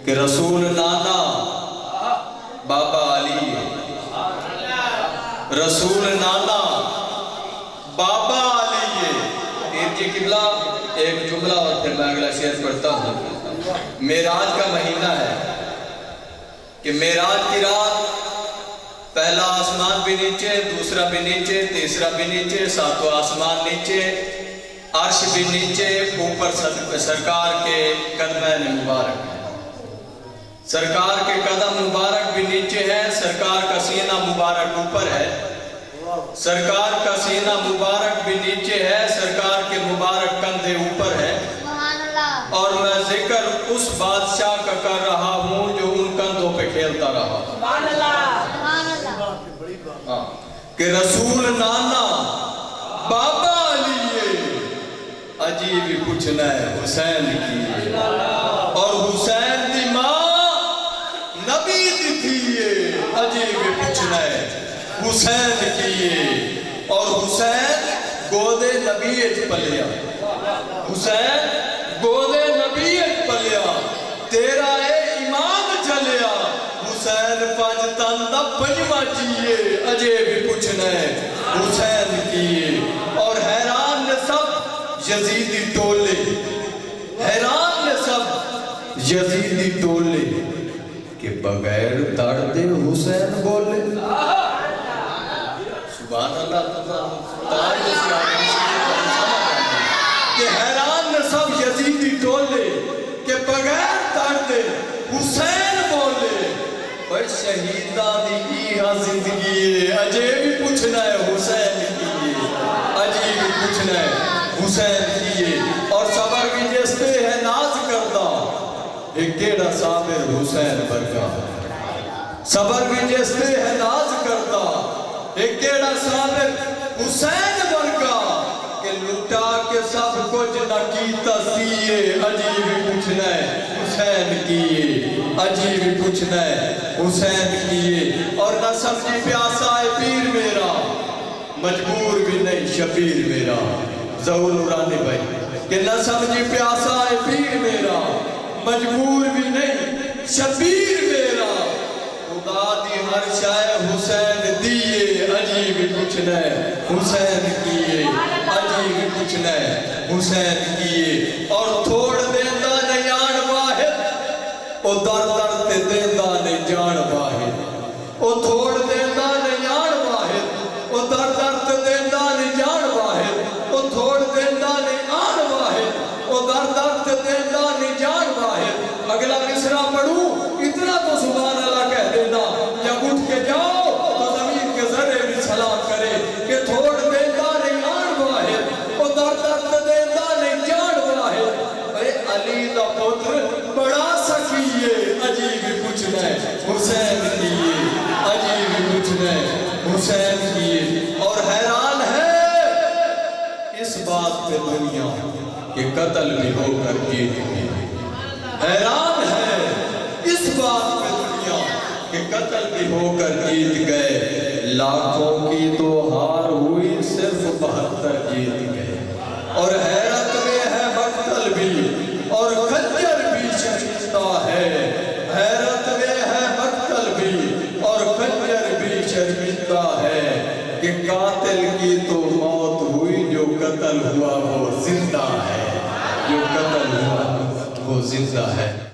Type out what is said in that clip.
کہ رسول نانا بابا علی ہے، رسول نانا بابا علی ہے۔ پیر جی قبلہ ایک جملہ اور پھر میں اگلا شعر پڑھتا ہوں۔ معراج کا مہینہ ہے کہ معراج کی رات پہلا آسمان بھی نیچے، دوسرا بھی نیچے، تیسرا بھی نیچے، ساتواں آسمان نیچے، عرش بھی نیچے، اوپر سرکار کے قدمین مبارک ہے، سرکار کے قدم مبارک بھی نیچے ہے، سرکار کا سینہ مبارک اوپر ہے، سرکار کا سینہ مبارک بھی نیچے ہے، سرکار کے مبارک کندھے اوپر ہے، اور میں ذکر اس بادشاہ کا کر رہا ہوں جو ان کندھوں پہ کھیلتا رہا کہ رسول نانا بابا علی عجیب پوچھنا ہے حسین کی، اور حسین دی ماں نبی دی تھی، عجیب پوچھنا ہے حسین کی، اور حسین گودے نبیت پلیا، حسین گودے نبیت پلیا، تیرا اے ایمان چلیا، حسین پانچ تندہ پنجمہ جیے، عجیب پوچھنا ہے حسین کی، اور حیران نے سب یزیدی ٹولے، حیران نے سب یزیدی ٹولے کہ بغیر دردے حسین بولے، سبحان اللہ کہ حیران نے سب یزیدی ٹولے کہ بغیر دردے حسین بولے، بھئی شہیدہ دی ایہا زندگی، عجیب پوچھنا ہے حسین کی، عجیب پوچھنا ہے حسین کی، اور صبر بھی جستے ہے ناز کردہ، ایک کیڑا صابر حسین برگا، صبر بھی جستے ہے ناز کردہ، ایک کیڑا صابر حسین برگا، کہ لٹا کے سب کچھ نہ کیتا سیئے، عجیب پوچھنا ہے حسین کیے، عجیب پوچھنا ہے حسین کیے، اور نہ سمجھی پیاسا ہے پیر میرا، مجبور بھی نہیں شبیر میرا، ظہور نورانی بھائی کہ نہ سمجھی پیاسا ہے پیر میرا، مجبور بھی نہیں شبیر میرا، خدا دی ہر شائع حسین دیئے، عجیب پوچھنا ہے حسین کیے، عجیب پوچھنا ہے حسین کیے، اور تھوڑ دیندہ نے جان واحد، او در در تے دیندہ نے جان واحد، او تھوڑ دیندہ نے جان واحد، او در در تے دیندہ نے جان واحد، او تھوڑ دیندہ نے آن واحد، او در در تے دیندہ نے جان واحد۔ اگلا مصرع پڑھوں اتنا تو سبحان اللہ کہہ دینا، جب اٹھ کے جاؤ تو زمین کے ذرے بھی سلام کرے کہ تھوڑ دیندہ نے آن واحد، او در در تے دیندہ نے جان واحد، اے علی دا پتر بڑا سکیے، عجیب پوچھنا ہے حسین کیے، عجیب پوچھنا ہے حسین کیے، اور حیران ہے اس بات پہ دنیا کہ قتل بھی ہو کر جیت گئی، حیران ہے اس بات پہ دنیا کہ قتل بھی ہو کر جیت گئے، لاکھوں کی تو ہار ہوئی صرف 72 جیت گئے، اور حیرت میں ہے مقتل بھی اور خنجر بھی شرمندہ ہے، حیرت میں ہے مقتل بھی اور خنجر بھی شرمندہ ہے، کہ قاتل کی تو موت ہوئی جو قتل ہوا وہ زندہ ہے، جو قتل ہوا وہ زندہ ہے۔